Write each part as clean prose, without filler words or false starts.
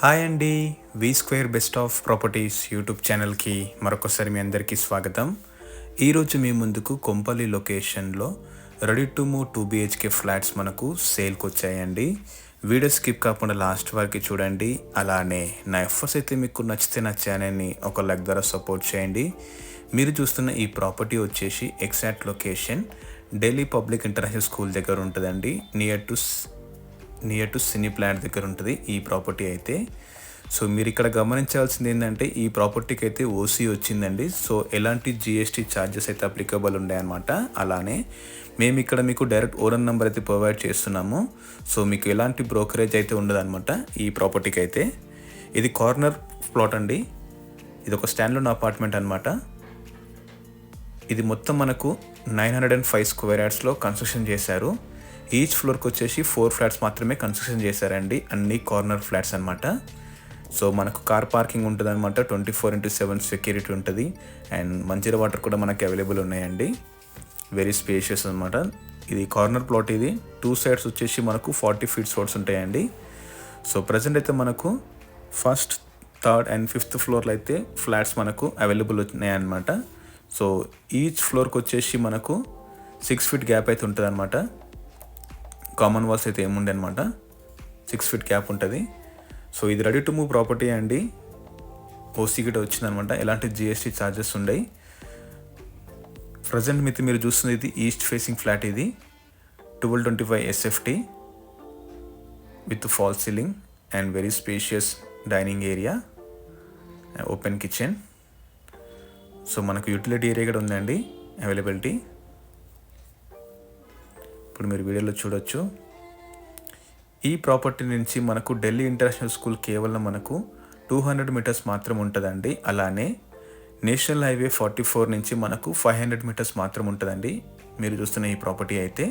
Hi అండి. V square best of properties YouTube ఛానల్కి మరొకసారి మీ అందరికీ స్వాగతం. ఈరోజు మీ ముందుకు కొంపల్లి లొకేషన్లో ready to move 2 BHK flats మనకు సేల్కి వచ్చాయండి. వీడియో స్కిప్ కాకుండా లాస్ట్ వరకు చూడండి. అలానే నా ఎఫర్ట్స్ అయితే మీకు నచ్చితే నా ఛానల్ని ఒక లైక్ ద్వారా సపోర్ట్ చేయండి. మీరు చూస్తున్న ఈ ప్రాపర్టీ వచ్చేసి exact location Delhi public international school దగ్గర ఉంటుందండి. నియర్ టు సినీ ప్లాంట్ దగ్గర ఉంటుంది ఈ ప్రాపర్టీ అయితే. సో మీరు ఇక్కడ గమనించాల్సింది ఏంటంటే ఈ ప్రాపర్టీకి అయితే ఓసీ వచ్చిందండి. సో ఎలాంటి జిఎస్టీ ఛార్జెస్ అయితే అప్లికబుల్ ఉన్నాయన్నమాట. అలానే మేము ఇక్కడ మీకు డైరెక్ట్ ఓనర్ నెంబర్ అయితే ప్రొవైడ్ చేస్తున్నాము. సో మీకు ఎలాంటి బ్రోకరేజ్ అయితే ఉండదన్నమాట ఈ ప్రాపర్టీకి అయితే. ఇది కార్నర్ ప్లాట్ అండి. ఇది ఒక స్టాండ్లోన్ అపార్ట్మెంట్ అనమాట. ఇది మొత్తం మనకు 905 స్క్వేర్ యార్డ్స్లో కన్స్ట్రక్షన్ చేశారు. ఈచ్ ఫ్లోర్కి వచ్చేసి 4 ఫ్లాట్స్ మాత్రమే కన్స్ట్రక్షన్ చేశారండి. అన్ని కార్నర్ ఫ్లాట్స్ అనమాట. సో మనకు కార్ పార్కింగ్ ఉంటుంది అనమాట. 24/7 సెక్యూరిటీ ఉంటుంది. అండ్ మంచిర వాటర్ కూడా మనకి అవైలబుల్ ఉన్నాయండి. వెరీ స్పేషియస్ అనమాట. ఇది కార్నర్ ప్లాట్. ఇది 2 సైడ్స్ వచ్చేసి మనకు 40 ఫీట్స్ రోడ్స్ ఉంటాయండి. సో ప్రజెంట్ అయితే మనకు ఫస్ట్, థర్డ్ అండ్ ఫిఫ్త్ ఫ్లోర్లో అయితే ఫ్లాట్స్ మనకు అవైలబుల్ ఉన్నాయన్నమాట. సో ఈచ్ ఫ్లోర్కి వచ్చేసి మనకు 6 ఫీట్ గ్యాప్ అయితే ఉంటుంది అనమాట. కామన్ వాల్స్ అయితే ఏముండే అనమాట. 6 ఫీట్ గ్యాప్ ఉంటుంది. సో ఇది రెడీ టు మూవ్ ప్రాపర్టీ అండి. ఓసీ గిట వచ్చిందనమాట. ఎలాంటి జిఎస్టీ ఛార్జెస్ ఉన్నాయి. ప్రజెంట్ మీరు చూస్తుంది ఇది ఈస్ట్ ఫేసింగ్ ఫ్లాట్. ఇది 1225 SFT with fall ceiling and very spacious dining area, open kitchen. So మనకు యూటిలిటీ ఏరియా కూడా ఉందండి అవైలబిలిటీ. ఇప్పుడు మీరు వీడియోలో చూడొచ్చు. ఈ ప్రాపర్టీ నుంచి మనకు ఢిల్లీ ఇంటర్నేషనల్ స్కూల్ కేవలం మనకు 200 మీటర్స్ మాత్రం ఉంటుందండి. అలానే నేషనల్ హైవే 44 నుంచి మనకు 500 మీటర్స్ మాత్రం ఉంటుందండి మీరు చూస్తున్న ఈ ప్రాపర్టీ అయితే.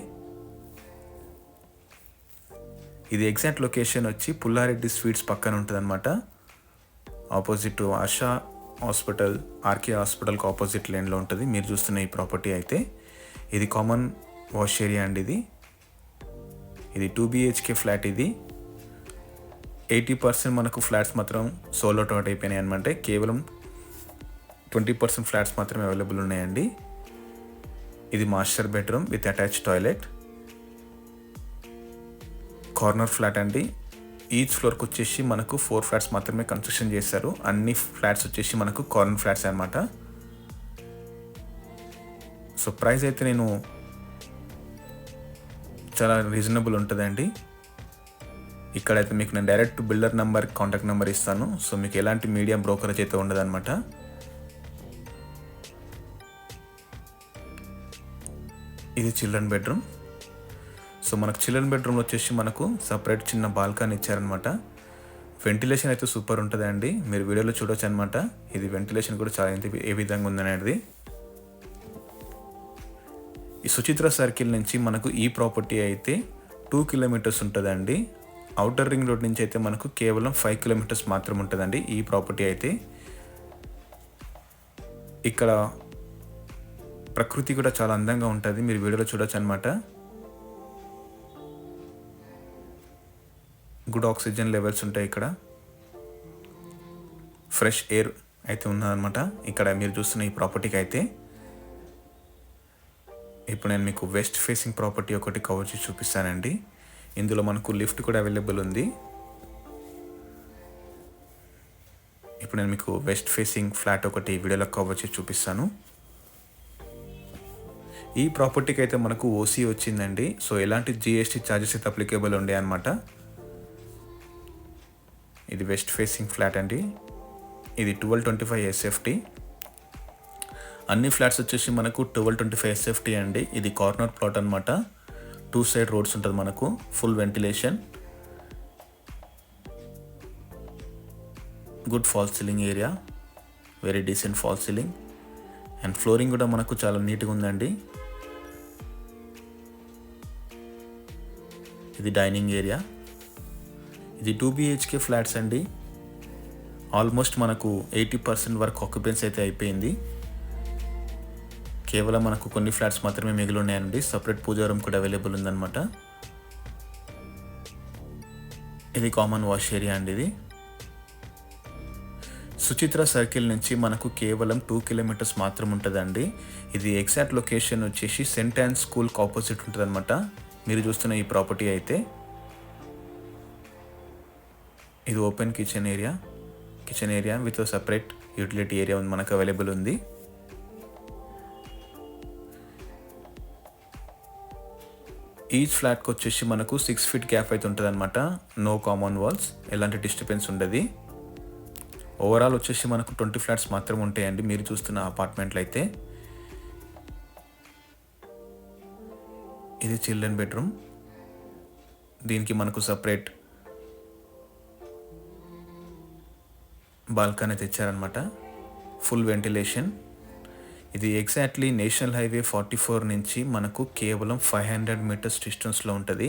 ఇది ఎగ్జాక్ట్ లొకేషన్ వచ్చి పుల్లారెడ్డి స్వీట్స్ పక్కన ఉంటుంది అనమాట. ఆపోజిట్ ఆశా హాస్పిటల్, ఆర్కే హాస్పిటల్కి ఆపోజిట్ లేన్లో ఉంటుంది మీరు చూస్తున్న ఈ ప్రాపర్టీ అయితే. ఇది కామన్ వాష్ ఏరియా అండి. ఇది 2 BHK ఫ్లాట్. ఇది 80% మనకు ఫ్లాట్స్ మాత్రం సోలో అవుట్ అయిపోయినాయి అనమాట. కేవలం 20% ఫ్లాట్స్ మాత్రమే అవైలబుల్ ఉన్నాయండి. ఇది master bedroom with attach toilet. Corner flat అండి. ఈచ్ ఫ్లోర్కి వచ్చేసి మనకు 4 ఫ్లాట్స్ మాత్రమే కన్స్ట్రక్షన్ చేశారు. అన్ని ఫ్లాట్స్ వచ్చేసి మనకు కార్నర్ ఫ్లాట్స్ అనమాట. సో ప్రైస్ అయితే నేను చాలా రీజనబుల్ ఉంటుందండి. ఇక్కడైతే మీకు నేను direct builder number, contact number ఇస్తాను. సో మీకు ఎలాంటి మీడియా బ్రోకరేజ్ అయితే ఉండదన్నమాట. ఇది చిల్డ్రన్ బెడ్రూమ్. సో మనకు చిల్డ్రన్ బెడ్రూమ్లో వచ్చేసి మనకు సపరేట్ చిన్న బాల్కనీ ఇచ్చారనమాట. వెంటిలేషన్ అయితే సూపర్ ఉంటుందండి. మీరు వీడియోలో చూడొచ్చు అనమాట. ఇది వెంటిలేషన్ కూడా చాలా ఏ విధంగా ఉందనేది. ఈ సుచిత్ర సర్కిల్ నుంచి మనకు ఈ ప్రాపర్టీ అయితే 2 కిలోమీటర్స్ ఉంటుందండి. అవుటర్ రింగ్ రోడ్ నుంచి అయితే మనకు కేవలం 5 కిలోమీటర్స్ మాత్రం ఉంటుందండి ఈ ప్రాపర్టీ అయితే. ఇక్కడ ప్రకృతి కూడా చాలా అందంగా ఉంటుంది. మీరు వీడియోలో చూడొచ్చు అనమాట. గుడ్ ఆక్సిజన్ లెవెల్స్ ఉంటాయి ఇక్కడ. ఫ్రెష్ ఎయిర్ అయితే ఉన్నదన్నమాట ఇక్కడ మీరు చూస్తున్న ఈ ప్రాపర్టీకి అయితే. ఇప్పుడు నేను మీకు వెస్ట్ ఫేసింగ్ ప్రాపర్టీ ఒకటి కవర్ చేసి చూపిస్తానండి. ఇందులో మనకు లిఫ్ట్ కూడా అవైలబుల్ ఉంది. ఇప్పుడు నేను మీకు వెస్ట్ ఫేసింగ్ ఫ్లాట్ ఒకటి వీడియోలో కవర్ చేసి చూపిస్తాను. ఈ ప్రాపర్టీకి అయితే మనకు ఓసీ వచ్చిందండి. సో ఎలాంటి జిఎస్టీ ఛార్జెస్ అయితే అప్లికేబుల్ ఉండే అనమాట. ఇది వెస్ట్ ఫేసింగ్ ఫ్లాట్ అండి. ఇది 1225 SFT. అన్ని ఫ్లాట్స్ వచ్చేసి మనకు 1225 SFT అండి. ఇది కార్నర్ ప్లాట్ అనమాట. 2 సైడ్ రోడ్స్ ఉంటుంది మనకు. Full ventilation, good fall ceiling area, very decent fall ceiling and flooring కూడా మనకు చాలా నీట్గా ఉందండి. ఇది డైనింగ్ ఏరియా. ఇది 2 BHK ఫ్లాట్స్ అండి. ఆల్మోస్ట్ మనకు 80% వరకు ఆక్యుపెన్సీ అయితే అయిపోయింది. కేవలం మనకు కొన్ని ఫ్లాట్స్ మాత్రమే మిగిలి ఉన్నాయండి. సపరేట్ పూజా రూమ్ కూడా అవైలబుల్ ఉందన్నమాట. ఇది కామన్ వాష్ ఏరియా అండి. ఇది సుచిత్ర సర్కిల్ నుంచి మనకు కేవలం 2 కిలోమీటర్స్ మాత్రం ఉంటుందండి. ఇది ఎగ్జాక్ట్ లొకేషన్ వచ్చేసి సెంట్ యాన్ స్కూల్కి ఆపోజిట్ ఉంటుందన్నమాట. మీరు చూస్తున్న ఈ ప్రాపర్టీ అయితే ఇది open kitchen area with separate utility area మనకు అవైలబుల్ ఉంది. ఈచ్ ఫ్లాట్కి వచ్చేసి మనకు 6 ఫీట్ గ్యాప్ అయితే ఉంటుంది అనమాట. నో కామన్ వాల్స్, ఎలాంటి డిస్టర్బెన్స్ ఉండదు. ఓవరాల్ వచ్చేసి మనకు 20 ఫ్లాట్స్ మాత్రం ఉంటాయండి మీరు చూస్తున్న అపార్ట్మెంట్లో అయితే. ఇది చిల్డ్రన్ బెడ్రూమ్, దీనికి మనకు సపరేట్ బాల్కనీ తెచ్చారనమాట, ఫుల్ వెంటిలేషన్. ఇది ఎగ్జాక్ట్లీ నేషనల్ హైవే 44 నుంచి మనకు కేవలం 500 మీటర్స్ డిస్టెన్స్లో ఉంటుంది.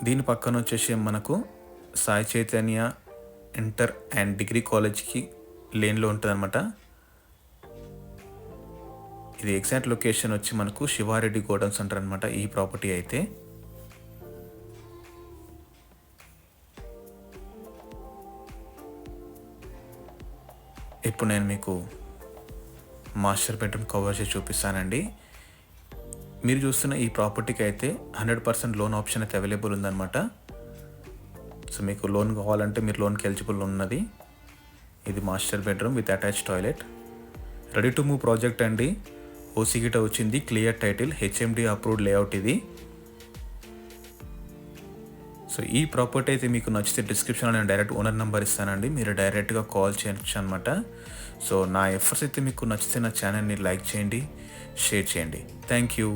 దీని పక్కన వచ్చేసి మనకు Sai Chaitanya inter and degree కాలేజ్కి లేన్లో ఉంటుంది అనమాట. ఇది ఎగ్జాక్ట్ లొకేషన్ వచ్చి మనకు శివారెడ్డి గోడౌన్స్ అంటారు అనమాట ఈ ప్రాపర్టీ అయితే. ఇప్పుడు నేను మీకు మాస్టర్ బెడ్రూమ్ కవర్ చేసి చూపిస్తానండి. మీరు చూస్తున్న ఈ ప్రాపర్టీకి అయితే 100% లోన్ ఆప్షన్ అయితే అవైలబుల్ ఉందన్నమాట. సో మీకు లోన్ కావాలంటే మీరు లోన్కి ఎలిజిబుల్ ఉన్నది. ఇది master bedroom with attach toilet, ready to move project అండి. ఓసీ గిట వచ్చింది, clear title, HMD approved layout ఇది. సో ఈ ప్రాపర్టీ అయితే మీకు నచ్చితే డిస్క్రిప్షన్లో నేను డైరెక్ట్ ఓనర్ నెంబర్ ఇస్తానండి, మీరు డైరెక్ట్గా కాల్ చేయొచ్చు అనమాట. సో నా ఎఫర్ట్స్ అయితే మీకు నచ్చితే నా ఛానల్ని లైక్ చేయండి, షేర్ చేయండి. Thank you.